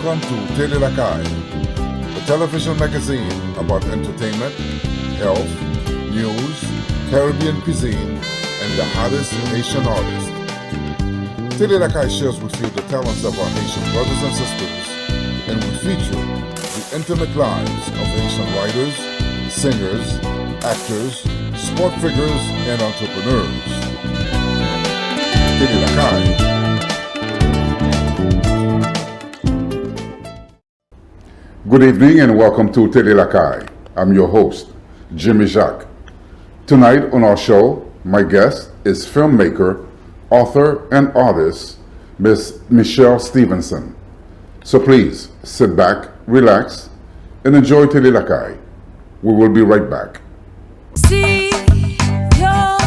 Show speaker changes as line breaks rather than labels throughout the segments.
Welcome to Tele, a television magazine about entertainment, health, news, Caribbean cuisine, and the hottest Haitian artists. Tele shares with you the talents of our Haitian brothers and sisters, and will feature the intimate lives of Haitian writers, singers, actors, sport figures, and entrepreneurs. Tele. Good evening and welcome to Tele. I'm your host, Jimmy Jacques. Tonight on our show, my guest is filmmaker, author, and artist, Miss Michel Stephenson. So please sit back, relax, and enjoy Tele. We will be right back.
See your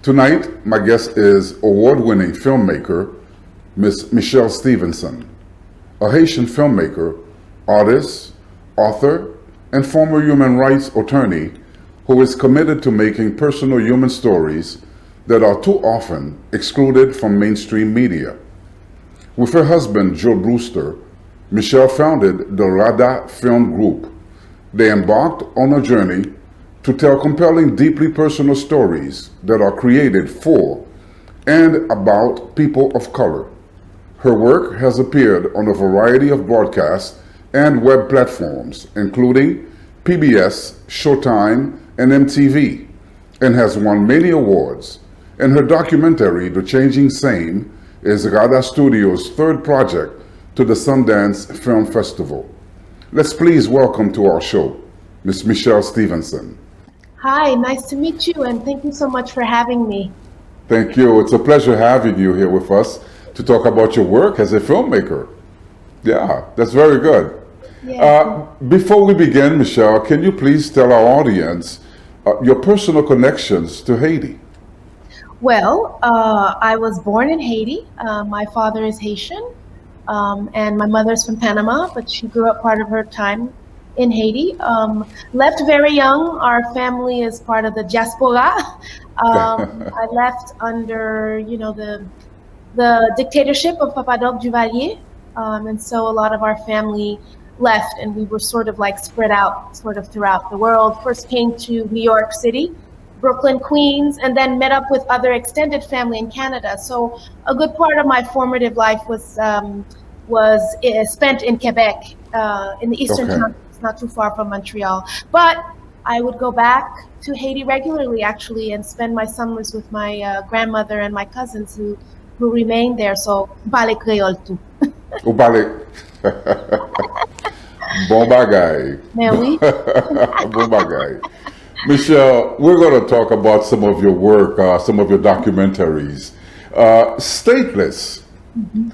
Tonight, my guest is award-winning filmmaker, Miss Michel Stephenson, a Haitian filmmaker, artist, author, and former human rights attorney who is committed to making personal human stories that are too often excluded from mainstream media. With her husband, Joe Brewster, Michel founded the Rada Film Group. They embarked on a journey to tell compelling, deeply personal stories that are created for and about people of color. Her work has appeared on a variety of broadcast and web platforms, including PBS, Showtime, and MTV, and has won many awards. And her documentary, The Changing Same, is Rada Studios' third project to the Sundance Film Festival. Let's please welcome to our show, Ms. Michel Stephenson.
Hi, nice to meet you, and thank you so much for having me.
Thank you. It's a pleasure having you here with us to talk about your work as a filmmaker. Yeah, that's very good.
Yeah.
Before we begin, Michel, can you please tell our audience your personal connections to Haiti?
Well, I was born in Haiti. My father is Haitian, and my mother's from Panama, but she grew up part of her time in Haiti. Left very young. Our family is part of the diaspora. I left under, the dictatorship of Papa Doc Duvalier, and so a lot of our family left, and we were sort of like spread out sort of throughout the world. First came to New York City, Brooklyn, Queens, and then met up with other extended family in Canada. So a good part of my formative life was spent in Quebec, in the eastern countries, not too far from Montreal. But I would go back to Haiti regularly, actually, and spend my summers with my grandmother and my cousins who remained there. So, parle Creole too.
Ou parle. Bon bagay.
Mais oui.
Bon bagay. Michel, we're going to talk about some of your work, some of your documentaries. Stateless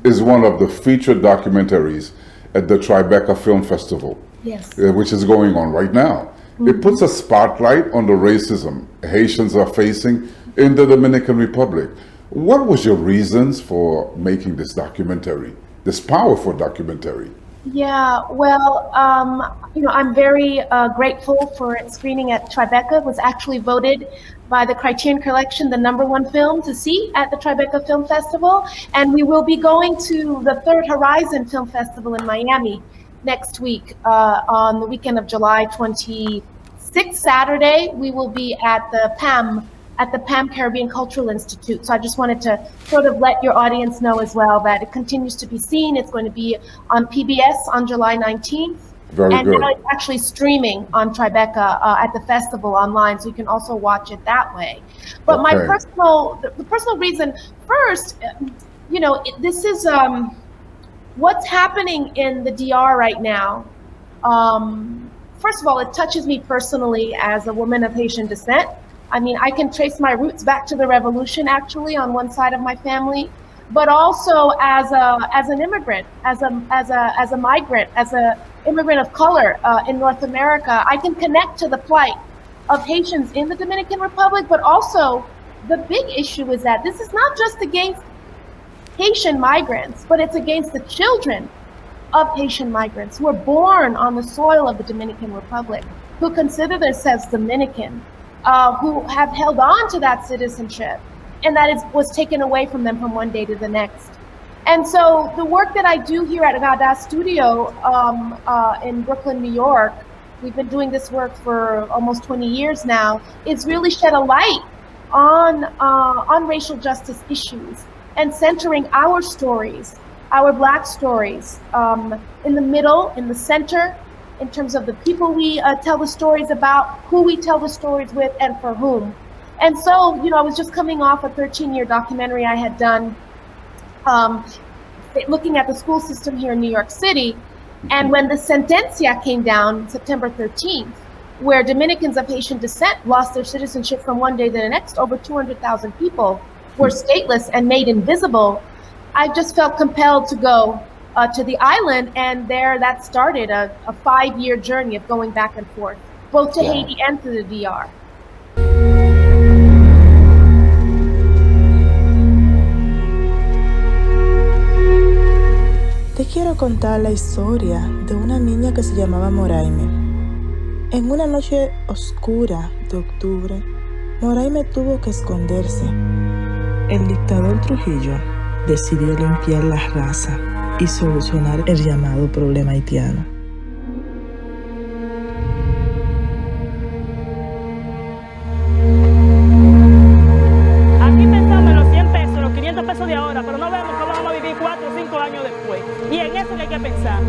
is one of the featured documentaries at the Tribeca Film Festival.
Yes.
Which is going on right now. It puts a spotlight on the racism Haitians are facing in the Dominican Republic. What was your reasons for making this documentary, this powerful documentary?
Yeah, well, I'm very grateful for its screening at Tribeca. It was actually voted by the Criterion Collection the #1 film to see at the Tribeca Film Festival. And we will be going to the Third Horizon Film Festival in Miami next week, on the weekend of July 26th, Saturday. We will be at the PAM Caribbean Cultural Institute. So I just wanted to sort of let your audience know as well that it continues to be seen. It's going to be on PBS on July 19th.
Very
and
good.
now it's actually streaming on Tribeca at the festival online, so you can also watch it that way. But my the personal reason, first, this is what's happening in the DR right now First of all, it touches me personally as a woman of Haitian descent. I mean, I can trace my roots back to the revolution, actually, on one side of my family, but also as an immigrant, as a migrant, as an immigrant of color in North America. I can connect to the plight of Haitians in the Dominican Republic, but also the big issue is that this is not just against Haitian migrants, but it's against the children of Haitian migrants who are born on the soil of the Dominican Republic, who consider themselves Dominican, who have held on to that citizenship, and that was taken away from them from one day to the next. And so the work that I do here at Gada Studio in Brooklyn, New York, we've been doing this work for almost 20 years now, is really shed a light on racial justice issues and centering our stories, our Black stories, in the middle, in the center, in terms of the people we tell the stories about, who we tell the stories with, and for whom. And so, I was just coming off a 13-year documentary I had done looking at the school system here in New York City. And when the sentencia came down September 13th, where Dominicans of Haitian descent lost their citizenship from one day to the next, over 200,000 people were stateless and made invisible, I just felt compelled to go to the island, and there that started a 5-year journey of going back and forth, both to Haiti and to the DR.
Te quiero contar la historia de una niña que se llamaba Moraime. En una noche oscura de octubre, Moraime tuvo que esconderse. El dictador Trujillo decidió limpiar la raza y solucionar el llamado problema haitiano.
Aquí pensamos en los 100 pesos, los 500 pesos de ahora, pero no vemos cómo vamos a vivir 4 o 5 años después. Y en eso que hay que pensar.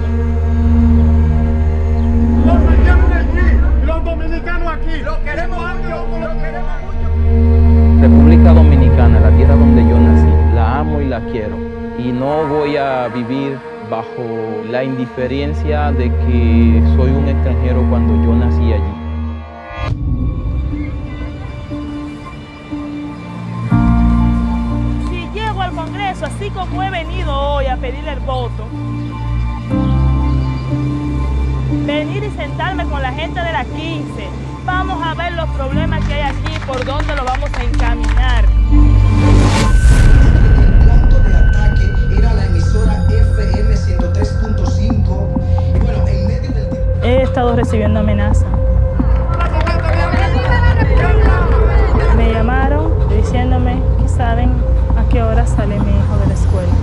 Los haitianos aquí, los dominicanos aquí. Lo queremos mucho, lo queremos mucho.
República Dominicana, la tierra donde yo nací, la amo y la quiero. Y no voy a vivir bajo la indiferencia de que soy un extranjero cuando yo nací allí.
Si llego al Congreso, así como he venido hoy a pedirle el voto, venir y sentarme con la gente de la 15, vamos a ver los problemas que hay aquí, por dónde lo vamos a encaminar.
Era la emisora FM 103.5 y bueno, en medio del...
He estado recibiendo amenazas. Me llamaron diciéndome que saben a qué hora sale mi hijo de la escuela.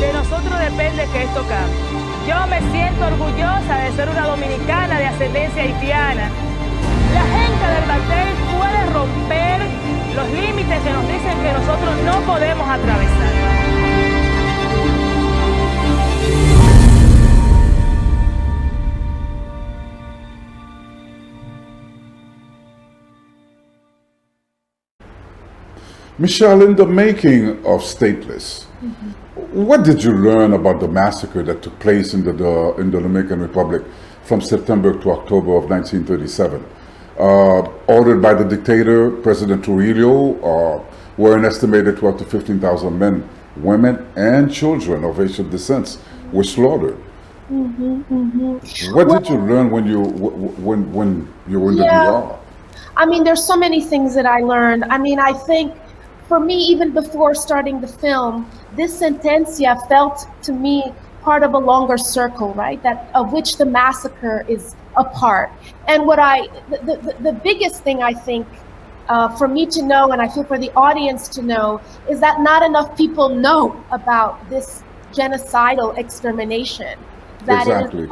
De nosotros depende que esto cambie. Yo me siento orgullosa de ser una dominicana de ascendencia haitiana. La gente del Lakay puede romper los límites que nos dicen que nosotros no podemos atravesar.
Michel, in the making of Stateless, what did you learn about the massacre that took place in the Dominican Republic from September to October of 1937? Ordered by the dictator, President Trujillo, where an estimated 12 to 15,000 men, women, and children of Haitian descent were slaughtered. What did you learn when you were in the DR?
I mean, there's so many things that I learned. I mean, I think for me, even before starting the film, this sentencia felt to me part of a longer circle, right? That of which the massacre is a part. And what the biggest thing I think for me to know, and I feel for the audience to know, is that not enough people know about this genocidal extermination. That
Exactly.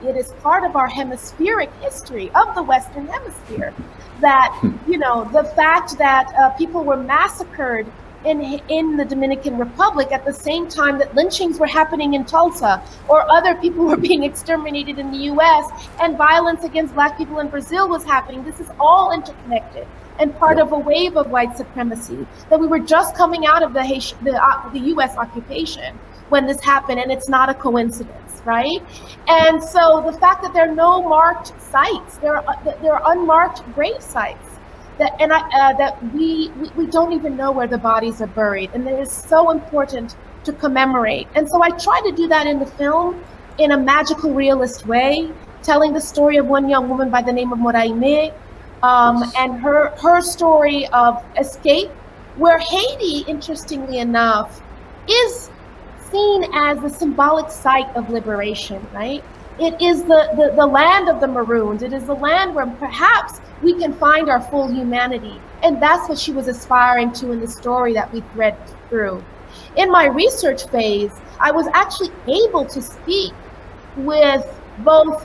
it is part of our hemispheric history of the Western Hemisphere. That the fact that people were massacred in the Dominican Republic at the same time that lynchings were happening in Tulsa, or other people were being exterminated in the U.S., and violence against Black people in Brazil was happening. This is all interconnected and part of a wave of white supremacy, that we were just coming out of the U.S. occupation when this happened, and it's not a coincidence, right? And so the fact that there are no marked sites, there are unmarked grave sites, that we don't even know where the bodies are buried, and it is so important to commemorate. And so I try to do that in the film in a magical realist way, telling the story of one young woman by the name of Moraime, and her story of escape, where Haiti, interestingly enough, is seen as the symbolic site of liberation, right? It is the land of the Maroons. It is the land where perhaps we can find our full humanity. And that's what she was aspiring to in the story that we thread through. In my research phase, I was actually able to speak with both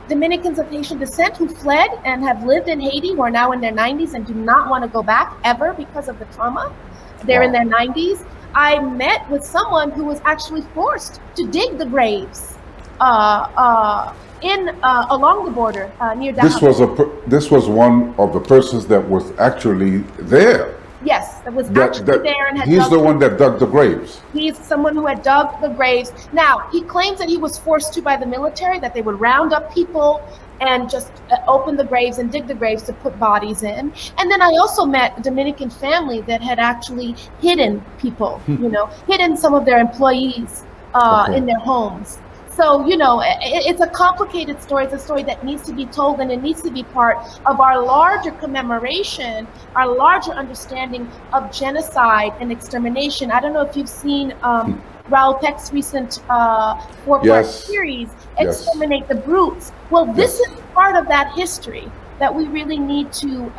Dominicans of Haitian descent who fled and have lived in Haiti, who are now in their 90s and do not want to go back ever because of the trauma. They're in their 90s. I met with someone who was actually forced to dig the graves along the border near Dahomey.
This was one of the persons that was actually there.
Yes, that was actually there and had
he's the one that dug the graves.
He's someone who had dug the graves. Now, he claims that he was forced to by the military, that they would round up people and just open the graves and dig the graves to put bodies in. And then I also met a Dominican family that had actually hidden people, hidden some of their employees in their homes. So, it's a complicated story. It's a story that needs to be told, and it needs to be part of our larger commemoration, our larger understanding of genocide and extermination. I don't know if you've seen Raoul Peck's recent four-part series, Exterminate the Brutes. Well, this is part of that history that we really need to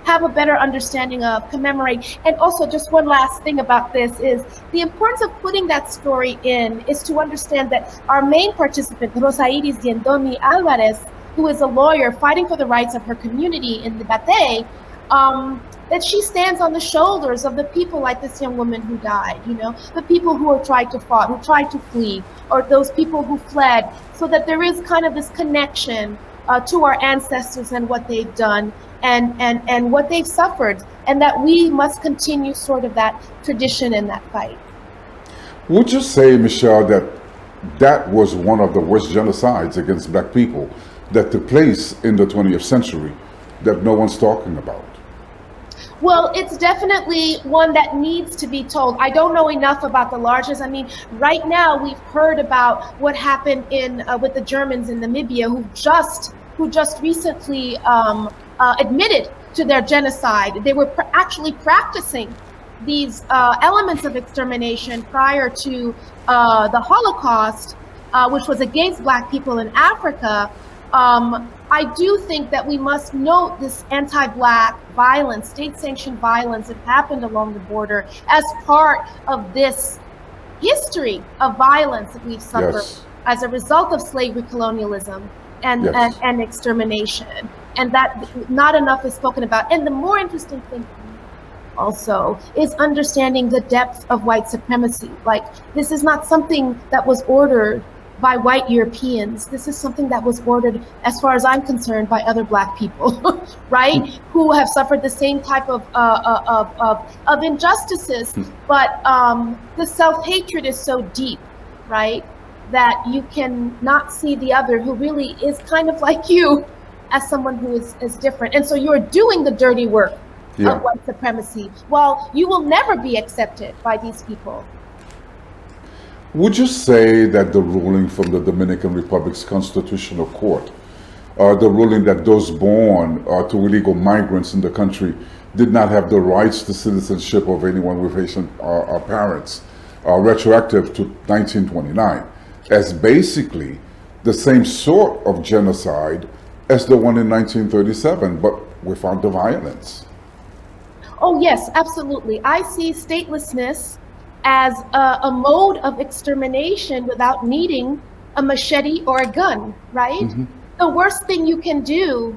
have a better understanding of, commemorate. And also, just one last thing about this is the importance of putting that story in is to understand that our main participant, Rosairis Diendomi Alvarez, who is a lawyer fighting for the rights of her community in the Batey, that she stands on the shoulders of the people like this young woman who died, the people who are tried to fight, who tried to flee, or those people who fled, so that there is kind of this connection to our ancestors and what they've done and what they've suffered, and that we must continue sort of that tradition and that fight.
Would you say, Michelle, that was one of the worst genocides against Black people that took place in the 20th century that no one's talking about?
Well, it's definitely one that needs to be told. I don't know enough about the largest. I mean, right now we've heard about what happened with the Germans in Namibia, who just recently admitted to their genocide. They were actually practicing these elements of extermination prior to the Holocaust, which was against Black people in Africa. I do think that we must note this anti-Black violence, state-sanctioned violence that happened along the border as part of this history of violence that we've suffered as a result of slavery, colonialism, and extermination. And that not enough is spoken about. And the more interesting thing also is understanding the depth of white supremacy. Like, this is not something that was ordered by white Europeans. This is something that was ordered, as far as I'm concerned, by other Black people, right? Who have suffered the same type of injustices, but the self-hatred is so deep, right? That you can not see the other, who really is kind of like you, as someone who is different. And so you're doing the dirty work of white supremacy. Well, you will never be accepted by these people.
Would you say that the ruling from the Dominican Republic's Constitutional Court, the ruling that those born to illegal migrants in the country did not have the rights to citizenship of anyone with Haitian parents, retroactive to 1929, as basically the same sort of genocide as the one in 1937, but without the violence?
Oh, yes, absolutely. I see statelessness as a mode of extermination without needing a machete or a gun, right? Mm-hmm. The worst thing you can do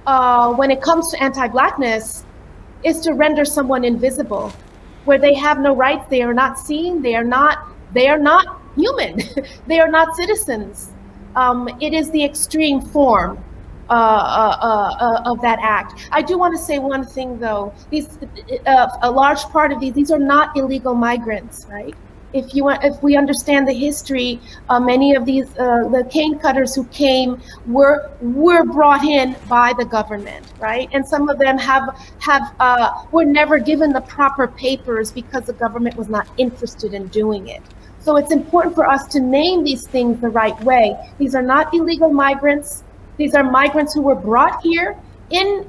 when it comes to anti-Blackness is to render someone invisible, where they have no rights, they are not seen, they are not human, they are not citizens. It is the extreme form of that act. I do want to say one thing though. A large part of these are not illegal migrants, right? If we understand the history, many of these the cane cutters who came were brought in by the government, right? And some of them were never given the proper papers because the government was not interested in doing it. So it's important for us to name these things the right way. These are not illegal migrants. These are migrants who were brought here in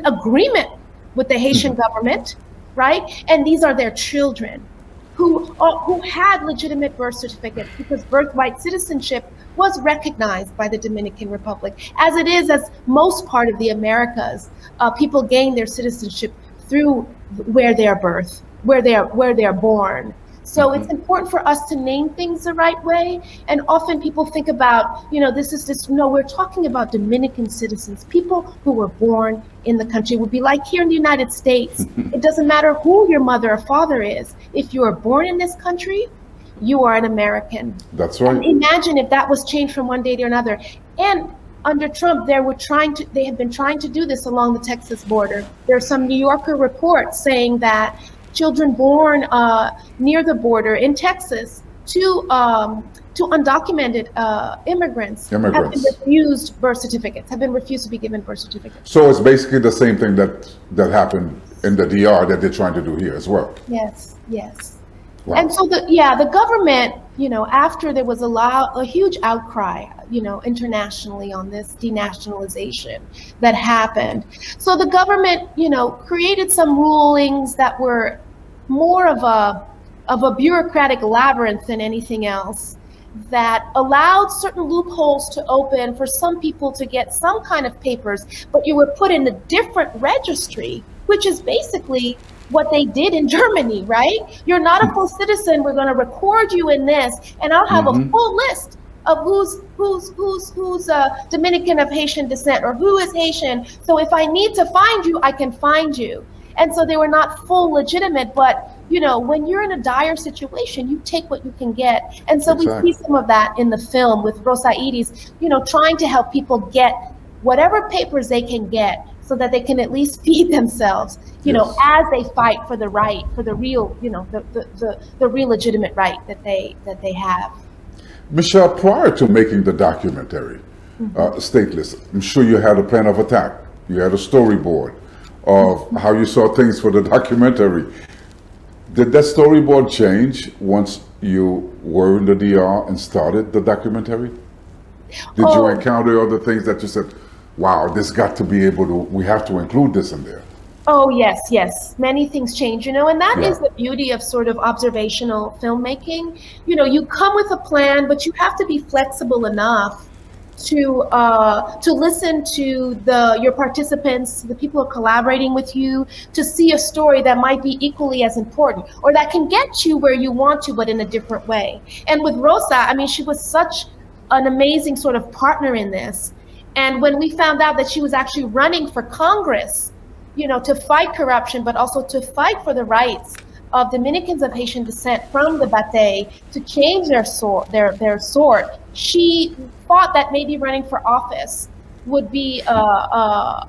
agreement with the Haitian government, right? And these are their children who had legitimate birth certificates because birthright citizenship was recognized by the Dominican Republic, as it is as most part of the Americas. People gain their citizenship through where they're born. So it's important for us to name things the right way. And often people think about, no, we're talking about Dominican citizens, people who were born in the country. It would be like here in the United States. It doesn't matter who your mother or father is. If you are born in this country, you are an American.
That's right.
And imagine if that was changed from one day to another. And under Trump, they have been trying to do this along the Texas border. There are some New Yorker reports saying that children born near the border in Texas to undocumented immigrants have been refused birth certificates, have been refused to be given birth certificates.
So it's basically the same thing that happened in the DR that they're trying to do here as well.
Yes, yes.
Wow.
And so the government, after there was a huge outcry, internationally on this denationalization that happened. So the government, created some rulings that were more of a bureaucratic labyrinth than anything else, that allowed certain loopholes to open for some people to get some kind of papers, but you were put in a different registry, which is basically what they did in Germany, right? You're not a full citizen. We're going to record you in this, and I'll have a full list of who's Dominican of Haitian descent or who is Haitian. So if I need to find you, I can find you. And so they were not full legitimate, but when you're in a dire situation, you take what you can get. And so we see some of that in the film with Rosa Iris, trying to help people get whatever papers they can get so that they can at least feed themselves, as they fight for the right, for the real, the real legitimate right that they have.
Michelle, prior to making the documentary, Stateless, I'm sure you had a plan of attack. You had a storyboard of how you saw things for the documentary. Did that storyboard change once you were in the DR and started the documentary? Did you encounter other things that you said, wow, this got to be we have to include this in there?
Oh, yes. Many things change, and that is the beauty of sort of observational filmmaking. You come with a plan, but you have to be flexible enough to listen to your participants, the people who are collaborating with you, to see a story that might be equally as important or that can get you where you want to, but in a different way. And with Rosa, she was such an amazing sort of partner in this. And when we found out that she was actually running for Congress, to fight corruption, but also to fight for the rights of Dominicans of Haitian descent from the Batey to change their sort, she thought that maybe running for office would be a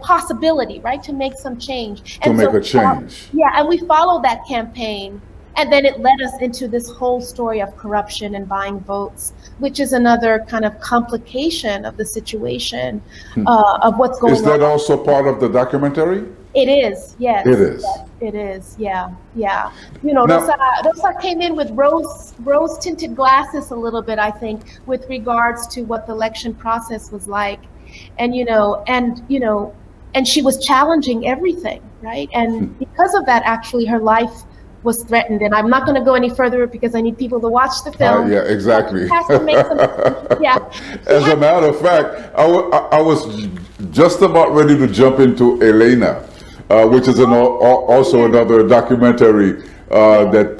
possibility, right, to make some change.
To make a change.
And we followed that campaign. And then it led us into this whole story of corruption and buying votes, which is another kind of complication of the situation of what's going on.
Is that also part of the documentary?
It is, yes.
It is.
Yes, it is, yeah. Rosa came in with rose tinted glasses a little bit, I think, with regards to what the election process was like, and she was challenging everything, right? And because of that, actually, her life was threatened. And I'm not going to go any further because I need people to watch the film.
Yeah, exactly.
Has to make some,
As a matter of fact, I was just about ready to jump into Elena, which is also another documentary that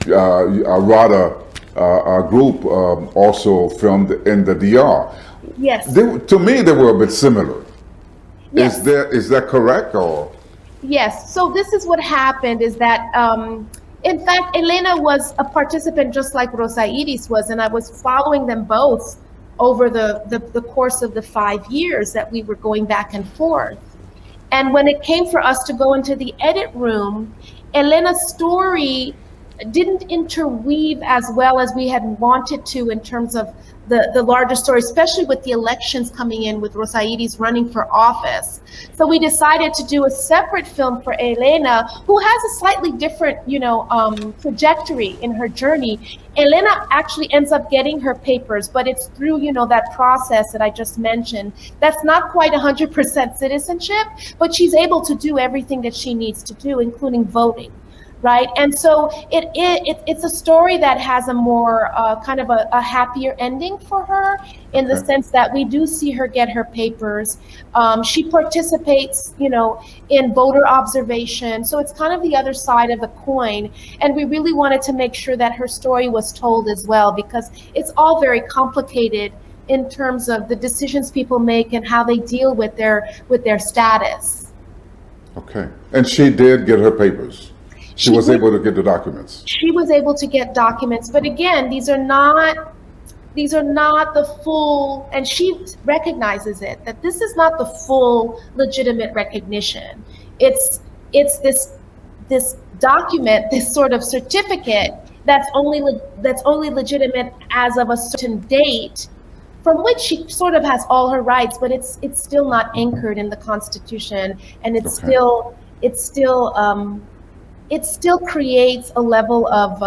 RADA group also filmed in the DR.
Yes.
To me, they were a bit similar.
Yes.
Is that correct, or?
Yes. So this is what happened is that, in fact, Elena was a participant just like Rosa Iris was, and I was following them both over the course of the 5 years that we were going back and forth. And when it came for us to go into the edit room, Elena's story didn't interweave as well as we had wanted to in terms of the larger story, especially with the elections coming in with Rosa Iris running for office. So we decided to do a separate film for Elena, who has a slightly different, trajectory in her journey. Elena actually ends up getting her papers, but it's through, that process that I just mentioned. That's not quite 100% citizenship, but she's able to do everything that she needs to do, including voting. Right, and so it's a story that has a more kind of a happier ending for her in the sense that we do see her get her papers. She participates, in voter observation. So it's kind of the other side of the coin. And we really wanted to make sure that her story was told as well, because it's all very complicated in terms of the decisions people make and how they deal with their status.
Okay, and she did get her papers. She was able to get the documents.
She was able to get documents, but again, these are not the full, and she recognizes it, that this is not the full legitimate recognition. It's this document, this sort of certificate that's only legitimate as of a certain date, from which she sort of has all her rights, but it's still not anchored in the Constitution, and it still creates a level of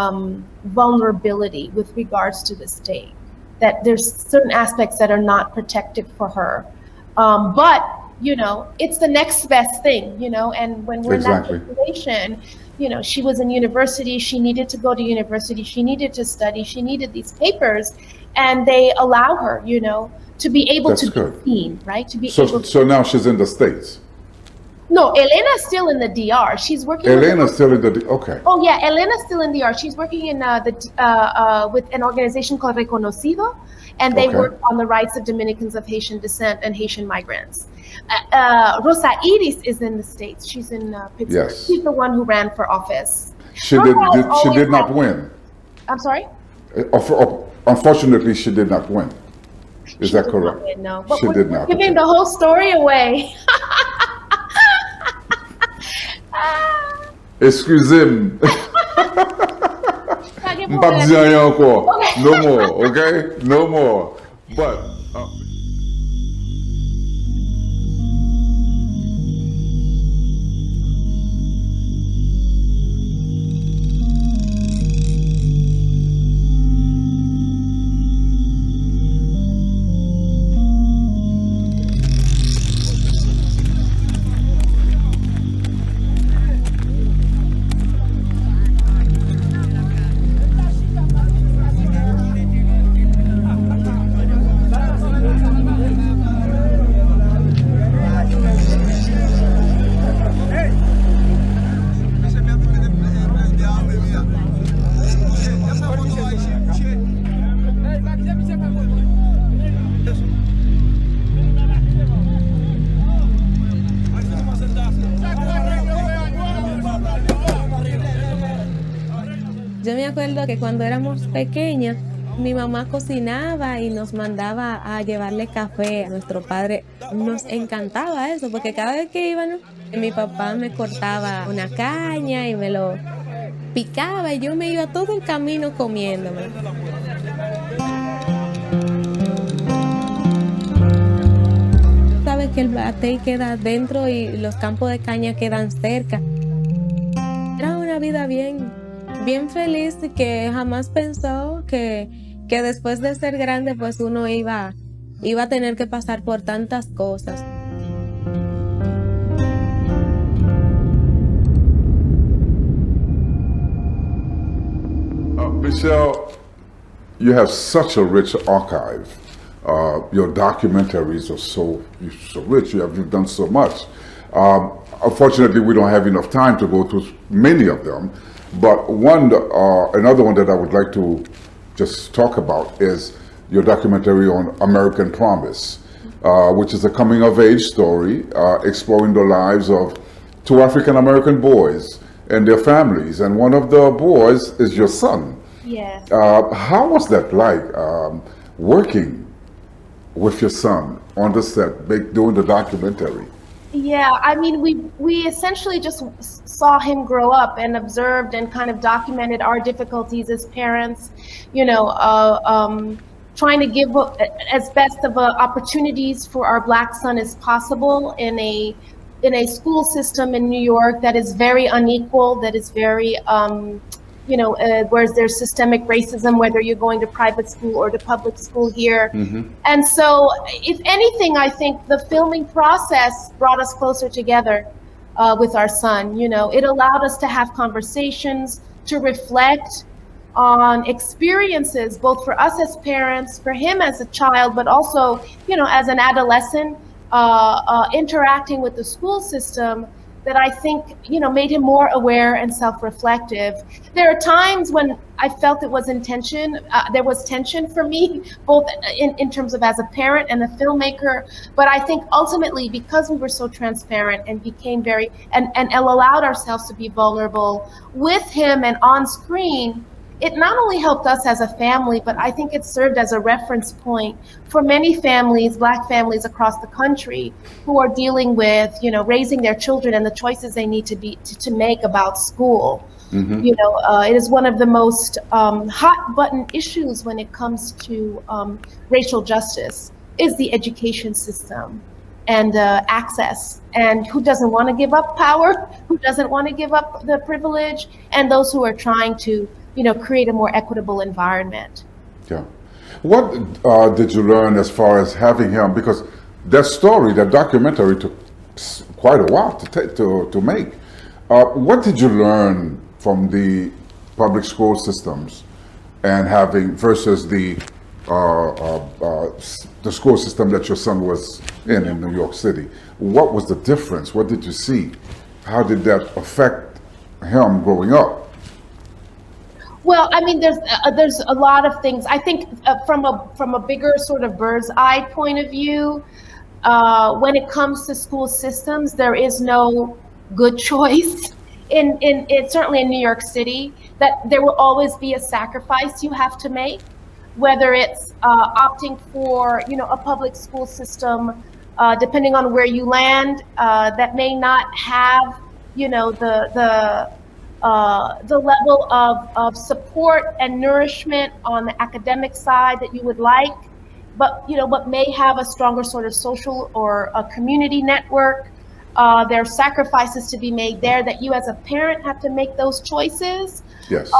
vulnerability with regards to the state, that there's certain aspects that are not protected for her. But, it's the next best thing, and when we're in that situation, she was in university, she needed to go to university, she needed to study, she needed these papers, and they allow her, to be able to be seen, right?
So now she's in the States.
No, Elena's still in the DR. She's working.
Elena's still in the okay.
Oh yeah, Elena's still in the DR. She's working in with an organization called Reconocido, and they work on the rights of Dominicans of Haitian descent and Haitian migrants. Rosa Iris is in the States. She's in Pittsburgh.
Yes.
She's the one who ran for office.
She did not win.
I'm sorry?
Unfortunately, she did not win. Is that correct?
Win, no, but
she did not.
Giving the whole story away.
Excusez-moi. M'pas dire rien encore. No more, okay? No more. But
Yo me acuerdo que cuando éramos pequeñas, mi mamá cocinaba y nos mandaba a llevarle café a nuestro padre. Nos encantaba eso, porque cada vez que íbamos, mi papá me cortaba una caña y me lo picaba y yo me iba todo el camino comiéndome. Sabes que el batey queda dentro y los campos de caña quedan cerca. Era una vida bien feliz y que jamás pensó que después de ser grande pues uno iba a tener que pasar por tantas cosas.
Michel, you have such a rich archive. Your documentaries are so rich. You've done so much. Unfortunately, we don't have enough time to go through many of them. But another one that I would like to just talk about is your documentary on American Promise, which is a coming-of-age story exploring the lives of two African American boys and their families, and one of the boys is your son.
Yes.
How was that like, working with your son on the set, doing the documentary?
Yeah, I mean, we essentially just saw him grow up and observed and kind of documented our difficulties as parents, trying to give as best of opportunities for our Black son as possible in a school system in New York that is very unequal, that is very, whereas there's systemic racism, whether you're going to private school or to public school here.
Mm-hmm.
And so, if anything, I think the filming process brought us closer together with our son. It allowed us to have conversations, to reflect on experiences, both for us as parents, for him as a child, but also, as an adolescent, interacting with the school system, that I think, made him more aware and self-reflective. There are times when I felt there was tension for me, both in terms of as a parent and a filmmaker, but I think ultimately, because we were so transparent and became and allowed ourselves to be vulnerable with him and on screen, it not only helped us as a family, but I think it served as a reference point for many families, Black families across the country, who are dealing with, raising their children and the choices they need to make about school.
Mm-hmm.
It is one of the most hot button issues when it comes to racial justice, is the education system and access. And who doesn't want to give up power? Who doesn't want to give up the privilege? And those who are trying to create a more equitable environment.
Yeah. What did you learn as far as having him? Because that documentary took quite a while to make. What did you learn from the public school systems and having versus the school system that your son was in New York City? What was the difference? What did you see? How did that affect him growing up?
Well, I mean, there's a lot of things. I think from a bigger sort of bird's eye point of view, when it comes to school systems, there is no good choice. In certainly in New York City, that there will always be a sacrifice you have to make, whether it's opting for a public school system, depending on where you land, that may not have the level of support and nourishment on the academic side that you would like, but may have a stronger sort of social or a community network. There are sacrifices to be made there that you as a parent have to make those choices.
Yes.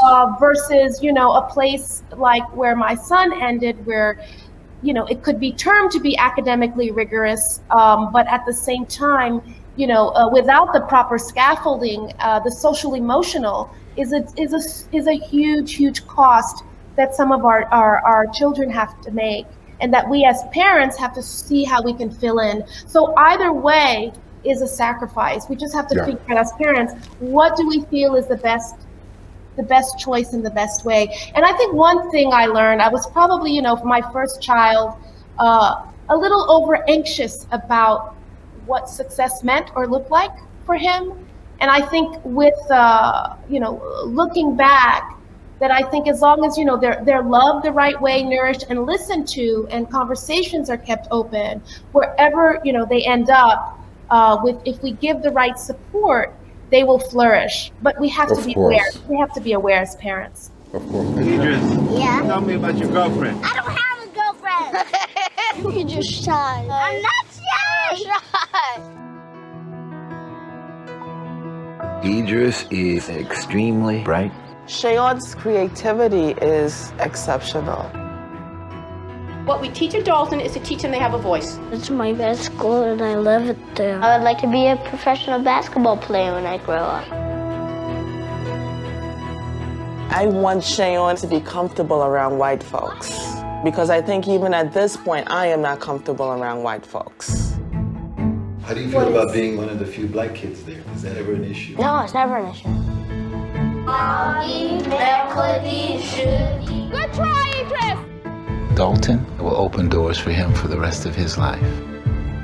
Versus a place like where my son ended, where it could be termed to be academically rigorous, but at the same time, without the proper scaffolding, the social emotional is a huge cost that some of our children have to make, and that we as parents have to see how we can fill in. So either way is a sacrifice. We just have to figure out as parents, what do we feel is the best choice and the best way. And I think one thing I learned, I was probably, for my first child, a little over anxious about what success meant or looked like for him. And I think with, looking back, that I think as long as, they're loved the right way, nourished and listened to, and conversations are kept open, wherever, they end up, if we give the right support, they will flourish. But we have to be aware. We have to be aware as parents.
Of course.
Idris,
Yeah?
tell me about your girlfriend.
I don't have a girlfriend. You're just shy. I'm not shy.
Idris is extremely bright.
Shayon's creativity is exceptional.
What we teach at Dalton is to teach them they have a voice.
It's my best school and I love it there. I would like to be a professional basketball player when I grow up.
I want Shayon to be comfortable around white folks, because I think even at this point, I am not comfortable around white folks.
How do you feel about being one of the few black kids there? Is that ever an issue?
No, it's never an issue.
Good try, Idris!
Dalton will open doors for him for the rest of his life.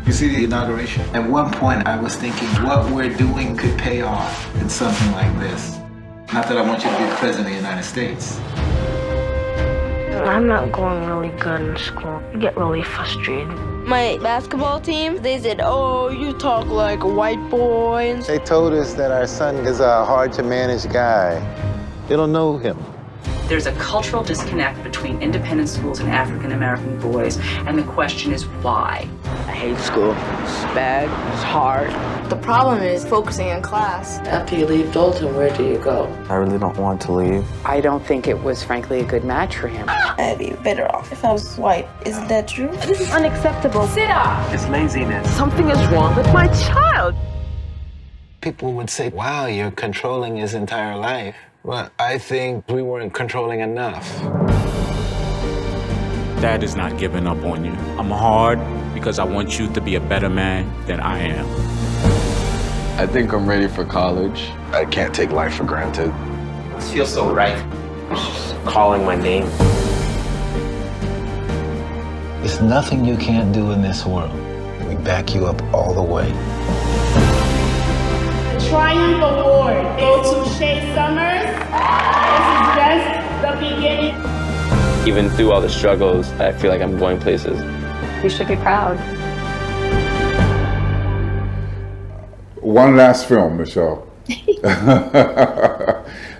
You see the inauguration? At one point, I was thinking what we're doing could pay off in something like this. Not that I want you to be the president of the United States.
I'm not going really good in school. I get really frustrated.
My basketball team, they said, oh, you talk like a white boy.
They told us that our son is a hard-to-manage guy. They don't know him.
There's a cultural disconnect between independent schools and African-American boys, and the question is why?
I hate school. It's bad, it's hard. The problem is focusing in class.
After you leave Dalton, where do you go?
I really don't want to leave.
I don't think it was, frankly, a good match for him.
I'd be better off if I was white. Isn't that true?
This is unacceptable. Sit up!
It's laziness.
Something is wrong with my child.
People would say, wow, you're controlling his entire life. Well, I think we weren't controlling enough.
Dad is not giving up on you. I'm hard because I want you to be a better man than I am.
I think I'm ready for college.
I can't take life for granted.
This feels so right.
It's just calling my name.
There's nothing you can't do in this world. We back you up all the way.
Triumph Award goes to Shay Summers. This is just the beginning.
Even through all the struggles, I feel like I'm going places.
You should be proud.
One last film, Michelle.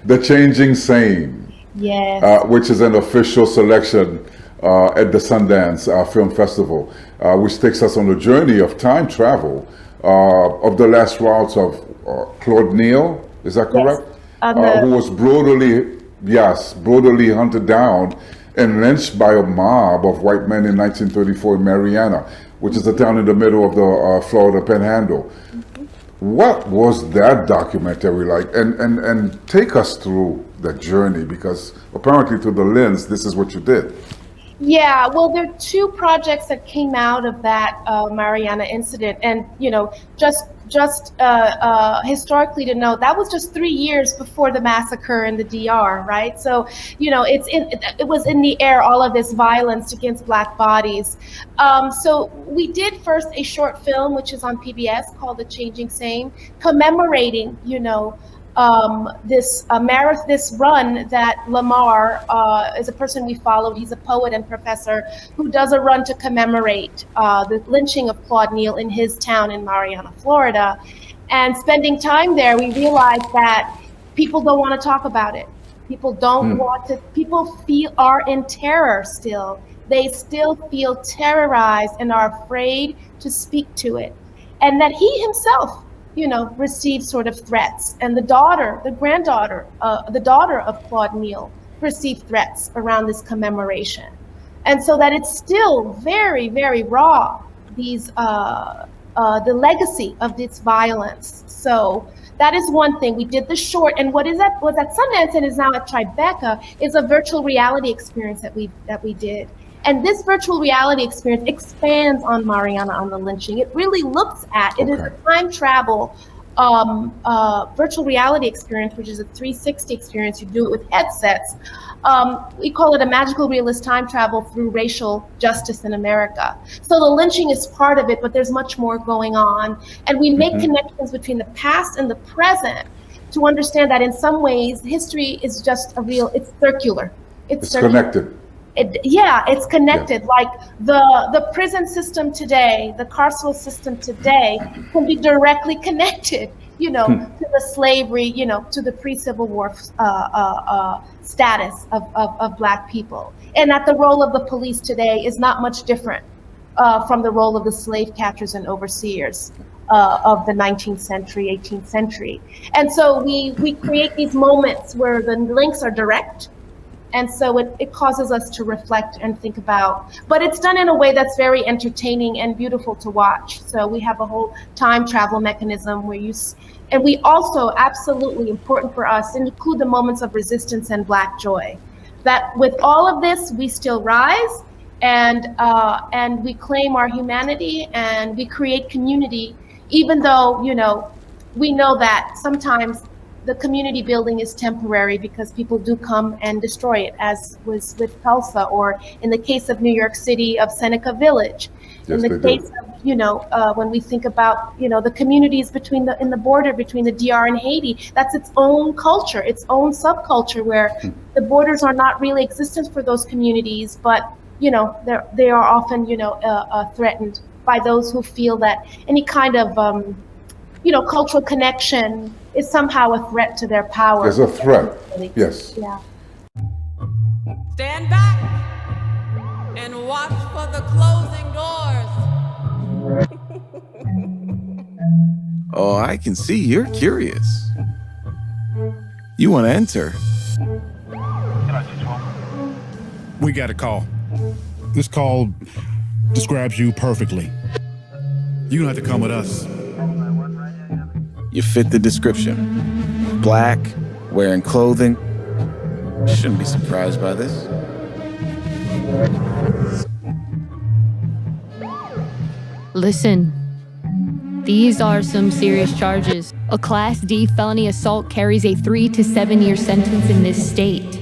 The Changing Same.
Yes.
Which is an official selection at the Sundance Film Festival, which takes us on a journey of time travel of the last routes of Claude Neal, is that correct?
Yes.
Who was brutally hunted down and lynched by a mob of white men in 1934 in Mariana, which is a town in the middle of the Florida Panhandle. What was that documentary like? And take us through the journey, because apparently through the lens, this is what you did.
Yeah, well, there are two projects that came out of that Mariana incident, and just historically to know, that was just 3 years before the massacre in the DR, right? So it was in the air, all of this violence against Black bodies. So we did first a short film, which is on PBS, called The Changing Same, commemorating this run that Lamar is a person we followed. He's a poet and professor who does a run to commemorate the lynching of Claude Neal in his town in Mariana, Florida. And spending time there, we realized that people don't want to talk about it. People don't want to. People are in terror still. They still feel terrorized and are afraid to speak to it. And that he himself received sort of threats, and the daughter of Claude Neal received threats around this commemoration. And so that it's still very, very raw, the legacy of this violence. So that is one thing. We did the short, and was at Sundance and is now at Tribeca is a virtual reality experience that we did. And this virtual reality experience expands on Mariana, on the lynching. It really looks at, it is a time travel virtual reality experience, which is a 360 experience. You do it with headsets. We call it a magical realist time travel through racial justice in America. So the lynching is part of it, but there's much more going on. And we make connections between the past and the present to understand that in some ways, history is just it's circular. It's
connected.
It's connected. Like the prison system today, the carceral system today can be directly connected, to the slavery, to the pre-Civil War status of Black people. And that the role of the police today is not much different from the role of the slave catchers and overseers of the 19th century, 18th century. And so we create these moments where the links are direct. And so it causes us to reflect and think about, but it's done in a way that's very entertaining and beautiful to watch. So we have a whole time travel mechanism and we also, absolutely important for us, include the moments of resistance and Black joy. That with all of this, we still rise and we claim our humanity and we create community, even though, we know that sometimes the community building is temporary because people do come and destroy it, as was with Tulsa, or in the case of New York City of Seneca Village.
Yes,
In the case of, when we think about, the communities in the border between the DR and Haiti, that's its own culture, its own subculture, where the borders are not really existent for those communities, but, they are often, threatened by those who feel that any kind of, cultural connection is somehow a threat to their power.
There's a threat, yes.
Yeah.
Stand back and watch for the closing doors.
Oh, I can see you're curious. You want to enter?
We got a call. This call describes you perfectly. You don't have to come with us.
You fit the description. Black, wearing clothing. Shouldn't be surprised by this.
Listen, these are some serious charges. A Class D felony assault carries a 3 to 7 year sentence in this state.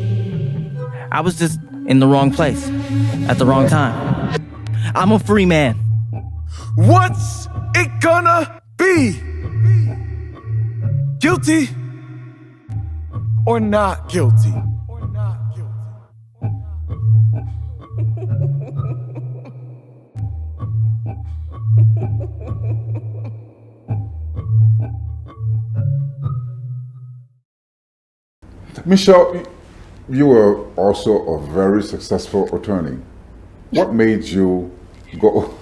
I was just in the wrong place at the wrong time. I'm a free man.
What's it gonna be? Guilty or not guilty?
Michel, you were also a very successful attorney. What made you go?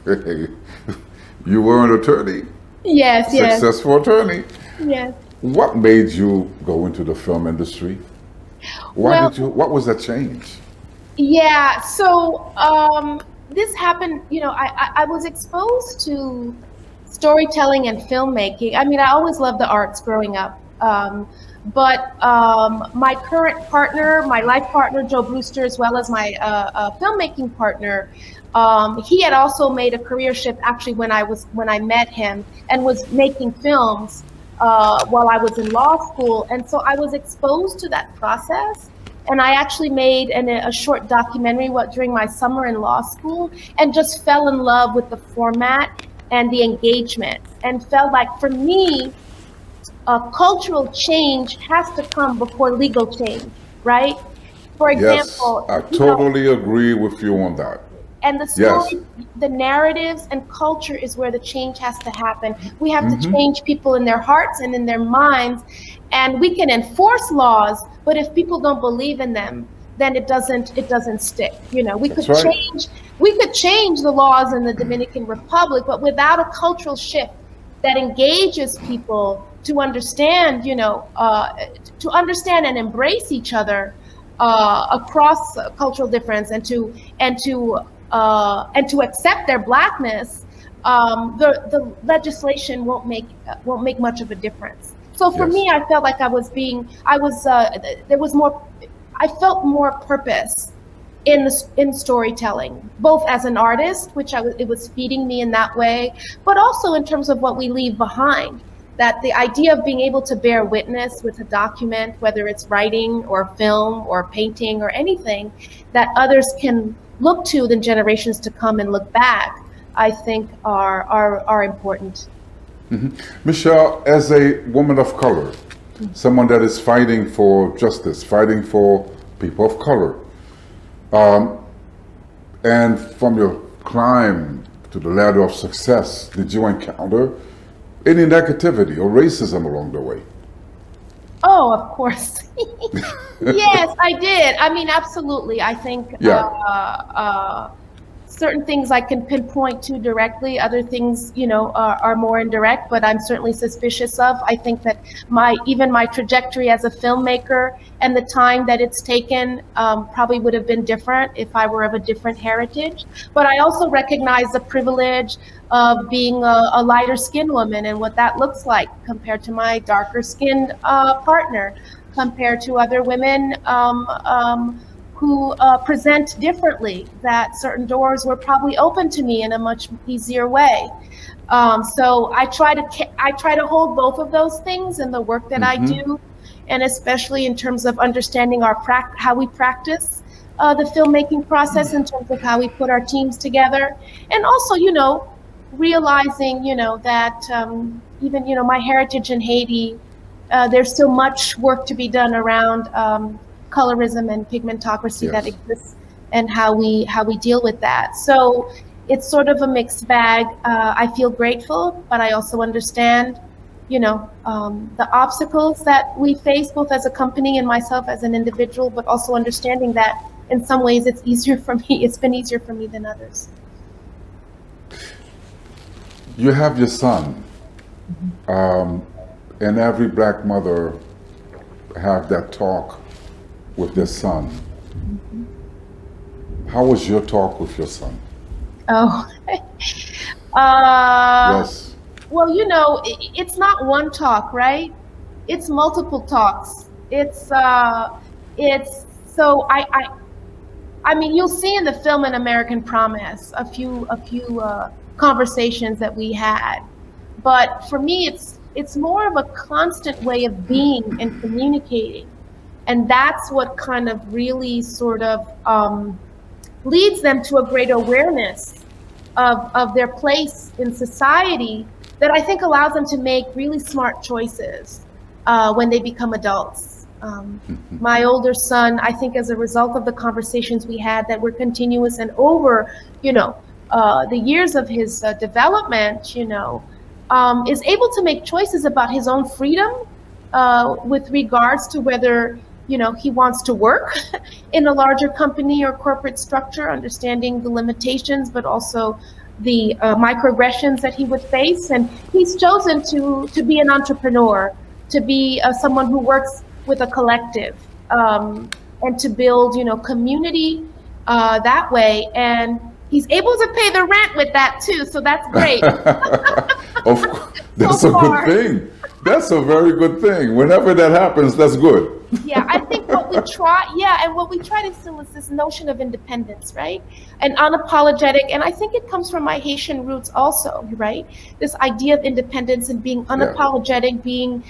You were an attorney.
Yes, yes.
Successful attorney.
Yes.
What made you go into the film industry? What was that change?
Yeah, so this happened, I was exposed to storytelling and filmmaking. I mean, I always loved the arts growing up. But my current partner, my life partner, Joe Brewster, as well as my filmmaking partner, he had also made a career shift actually when I met him, and was making films while I was in law school. And so I was exposed to that process. And I actually made a short documentary during my summer in law school, and just fell in love with the format and the engagement, and felt like, for me, cultural change has to come before legal change, right? For example,
yes, I totally agree with you on that.
And the story, the narratives and culture is where the change has to happen. We have to change people in their hearts and in their minds, and we can enforce laws, but if people don't believe in them, then it doesn't stick. We could change the laws in the Dominican Republic, but without a cultural shift that engages people to understand, to understand and embrace each other across cultural difference, and to accept their blackness, the legislation won't make much of a difference. So for me, I felt like I felt more purpose in storytelling, both as an artist, which it was feeding me in that way, but also in terms of what we leave behind. That the idea of being able to bear witness with a document, whether it's writing or film or painting or anything, that others can look to the generations to come and look back, I think are important.
Michel, as a woman of color, someone that is fighting for justice, fighting for people of color, and from your climb to the ladder of success, did you encounter any negativity or racism along the way?
Oh, of course. Yes, I did. I mean, absolutely. I think certain things I can pinpoint to directly, other things, are more indirect, but I'm certainly suspicious of. I think that even my trajectory as a filmmaker and the time that it's taken probably would have been different if I were of a different heritage. But I also recognize the privilege of being a lighter skinned woman and what that looks like compared to my darker skinned partner, compared to other women who present differently, that certain doors were probably open to me in a much easier way. So I try to hold both of those things in the work that I do, and especially in terms of understanding how we practice the filmmaking process, in terms of how we put our teams together, and also, realizing, that even, my heritage in Haiti, there's still much work to be done around colorism and pigmentocracy that exists, and how we deal with that. So it's sort of a mixed bag. I feel grateful, but I also understand, the obstacles that we face, both as a company and myself as an individual, but also understanding that in some ways it's easier for me. It's been easier for me than others.
You have your son, and every Black mother have that talk with their son. How was your talk with your son?
Oh,
Yes.
Well, it's not one talk, right? It's multiple talks. So I mean, you'll see in the film An American Promise a few conversations that we had, but for me, it's more of a constant way of being and communicating, and that's what kind of really sort of leads them to a greater awareness of their place in society, that I think allows them to make really smart choices when they become adults. My older son, I think as a result of the conversations we had that were continuous and over, the years of his development, is able to make choices about his own freedom with regards to whether, he wants to work in a larger company or corporate structure, understanding the limitations, but also the microaggressions that he would face. And he's chosen to be an entrepreneur, to be someone who works with a collective, and to build, community that way. And he's able to pay the rent with that too, so that's great.
That's a good thing. That's a very good thing. Whenever that happens, that's good.
Yeah, I think what we try to instill is this notion of independence, right? And unapologetic, and I think it comes from my Haitian roots also, right? This idea of independence and being unapologetic, being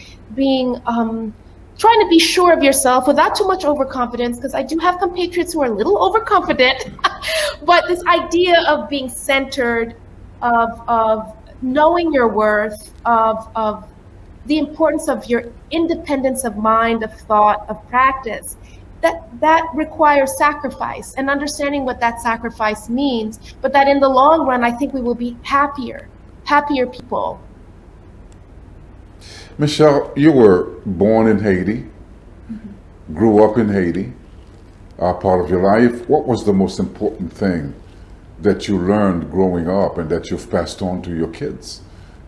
trying to be sure of yourself without too much overconfidence, because I do have compatriots who are a little overconfident, but this idea of being centered, of knowing your worth, of the importance of your independence of mind, of thought, of practice, that requires sacrifice, and understanding what that sacrifice means, but that in the long run, I think we will be happier people.
Michel, you were born in Haiti, grew up in Haiti, part of your life. What was the most important thing that you learned growing up and that you've passed on to your kids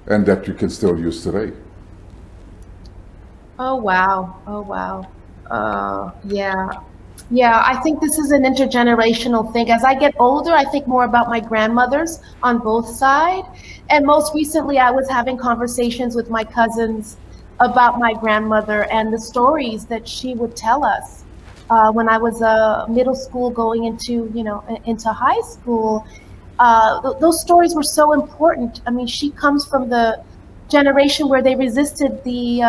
and that you can still use today?
Oh, wow. Yeah, I think this is an intergenerational thing. As I get older, I think more about my grandmothers on both sides. And most recently, I was having conversations with my cousins about my grandmother and the stories that she would tell us. When I was middle school going into high school, those stories were so important. I mean, she comes from the generation where they resisted the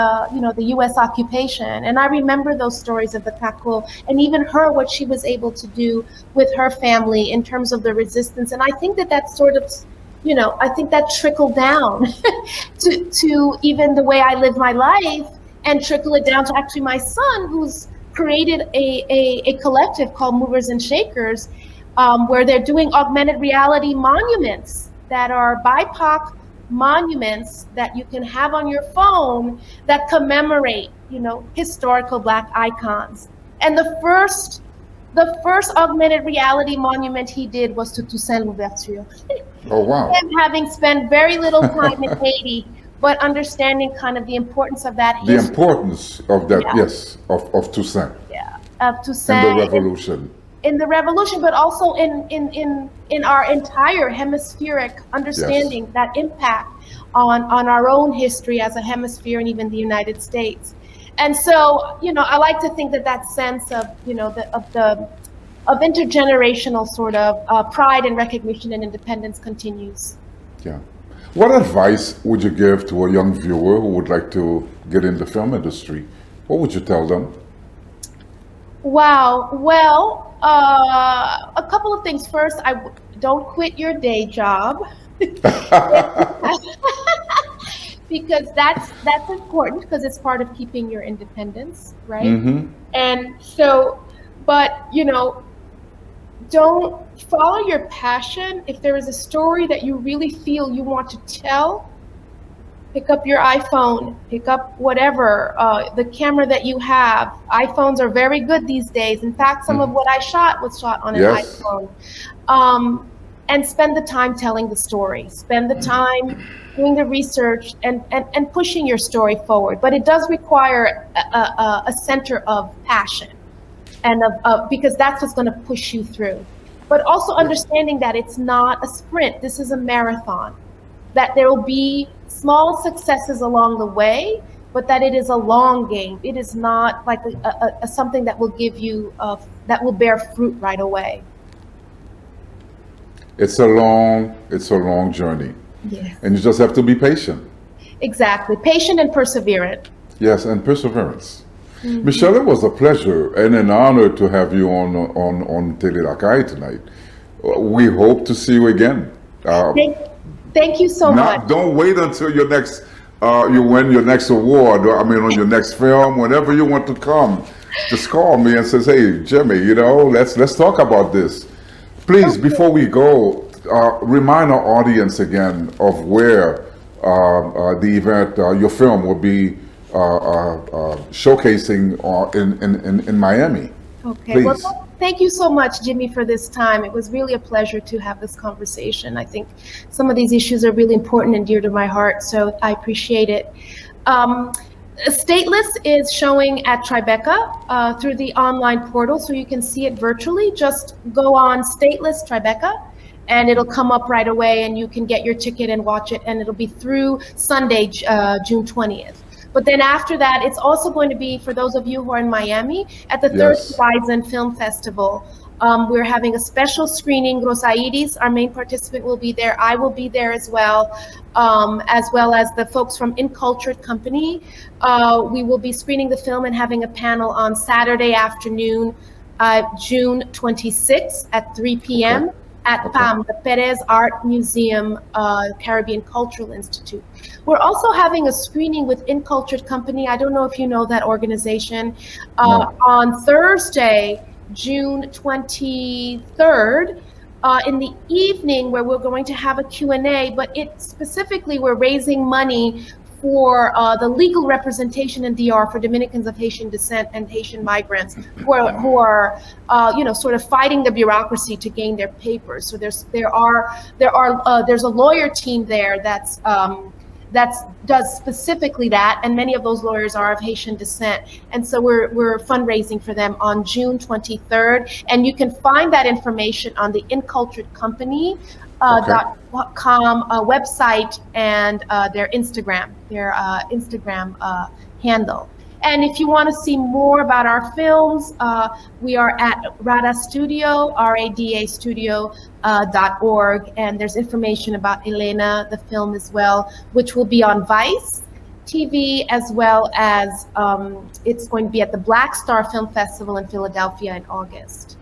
U.S. occupation, and I remember those stories of the Kakul, and even her, what she was able to do with her family in terms of the resistance. And I think that sort of, I think that trickled down to even the way I live my life, and trickle it down to actually my son, who's created a collective called Movers and Shakers, where they're doing augmented reality monuments that are BIPOC monuments that you can have on your phone that commemorate, historical Black icons. And the first augmented reality monument he did was to Toussaint Louverture.
Oh, wow.
And having spent very little time in Haiti, but understanding kind of the importance of that history.
The importance of that, yes, of Toussaint.
Yeah, of Toussaint.
And the revolution.
In the revolution, but also in our entire hemispheric understanding, yes, that impact on our own history as a hemisphere and even the United States. And so, I like to think that sense of, intergenerational sort of pride and recognition and independence continues.
Yeah. What advice would you give to a young viewer who would like to get in the film industry? What would you tell them?
Wow. Well, a couple of things. First, don't quit your day job. Because that's important, because it's part of keeping your independence, right?
Mm-hmm.
And so, but don't follow your passion. If there is a story that you really feel you want to tell, pick up your iPhone, pick up whatever, the camera that you have. iPhones are very good these days. In fact, some of what I shot was shot on an iPhone. And spend the time telling the story. Spend the time doing the research and pushing your story forward. But it does require a center of passion, and because that's what's going to push you through. But also understanding that it's not a sprint. This is a marathon. That there will be small successes along the way, but that it is a long game. It is not like something that will give you that will bear fruit right away.
It's a long journey.
Yes.
And you just have to be patient.
Exactly. Patient and perseverant.
Yes, and perseverance.
Mm-hmm.
Michel, it was a pleasure and an honor to have you on Tele Lakay tonight. We hope to see you again.
Thank you so much.
Don't wait until your next you win your next award, or on your next film. Whenever you want to come, just call me and says, "Hey, Jimmy, let's talk about this." Please, before we go, remind our audience again of where the event, your film, will be showcasing in Miami.
Okay.
Please.
Well, thank you so much, Jimmy, for this time. It was really a pleasure to have this conversation. I think some of these issues are really important and dear to my heart, so I appreciate it. Stateless is showing at Tribeca through the online portal, so you can see it virtually. Just go on Stateless Tribeca, and it'll come up right away, and you can get your ticket and watch it, and it'll be through Sunday, June 20th. But then after that, it's also going to be, for those of you who are in Miami, at the Third Horizon Film Festival. We're having a special screening. Rosairis, our main participant, will be there. I will be there as well as the folks from Incultured Company. We will be screening the film and having a panel on Saturday afternoon, June 26th at 3 p.m. at PAM, the Perez Art Museum, Caribbean Cultural Institute. We're also having a screening with Incultured Company. I don't know if you know that organization. On Thursday, June 23rd, in the evening, where we're going to have a Q&A, but we're raising money for the legal representation in DR for Dominicans of Haitian descent and Haitian migrants who are sort of fighting the bureaucracy to gain their papers. So there's a lawyer team there that does specifically that, and many of those lawyers are of Haitian descent. And so we're fundraising for them on June 23rd, and you can find that information on the Incultured Company .com website and their Instagram handle. And if you want to see more about our films, we are at RADA Studio, radastudio.org, and there's information about Elena, the film as well, which will be on Vice TV, as well as it's going to be at the Black Star Film Festival in Philadelphia in August.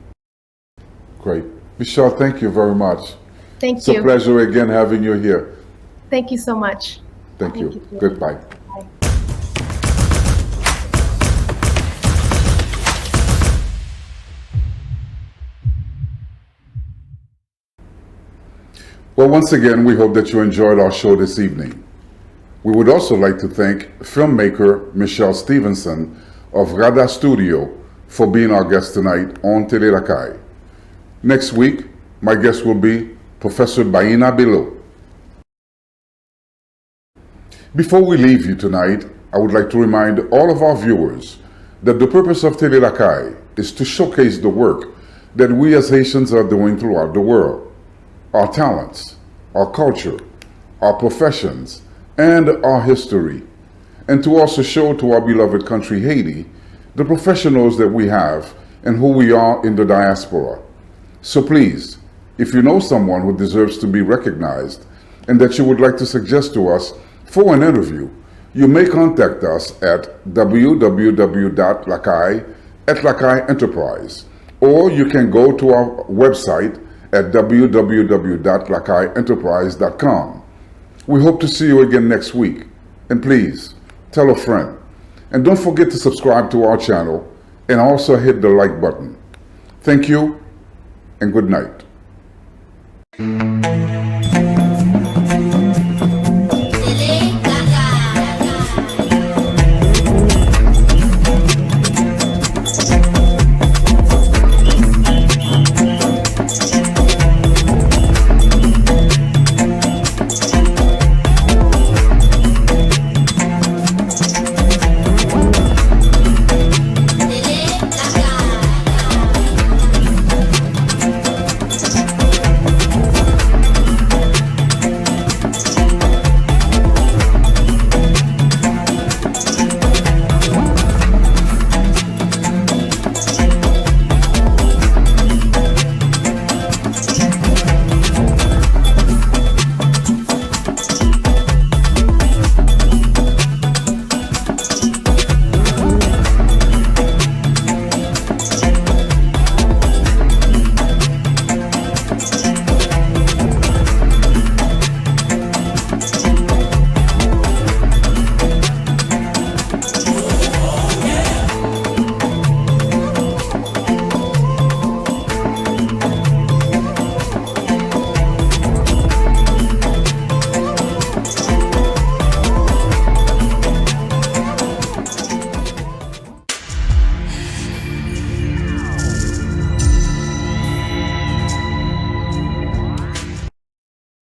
Great. Michel, thank you very much.
Thank
it's
you.
It's a pleasure again having you here.
Thank you so much.
Thank you. Goodbye.
Bye.
Well, once again, we hope that you enjoyed our show this evening. We would also like to thank filmmaker Michel Stephenson of Rada Studio for being our guest tonight on Tele Lakay. Next week, my guest will be Professor Baina Bello. Before we leave you tonight, I would like to remind all of our viewers that the purpose of Tele Lakay is to showcase the work that we as Haitians are doing throughout the world. Our talents, our culture, our professions, and our history, and to also show to our beloved country Haiti the professionals that we have and who we are in the diaspora. So please, if you know someone who deserves to be recognized and that you would like to suggest to us for an interview, you may contact us at www.Lakay@Lakay Enterprise, or you can go to our website at www.lakayenterprise.com. We hope to see you again next week, and please tell a friend. And don't forget to subscribe to our channel and also hit the like button. Thank you and good night.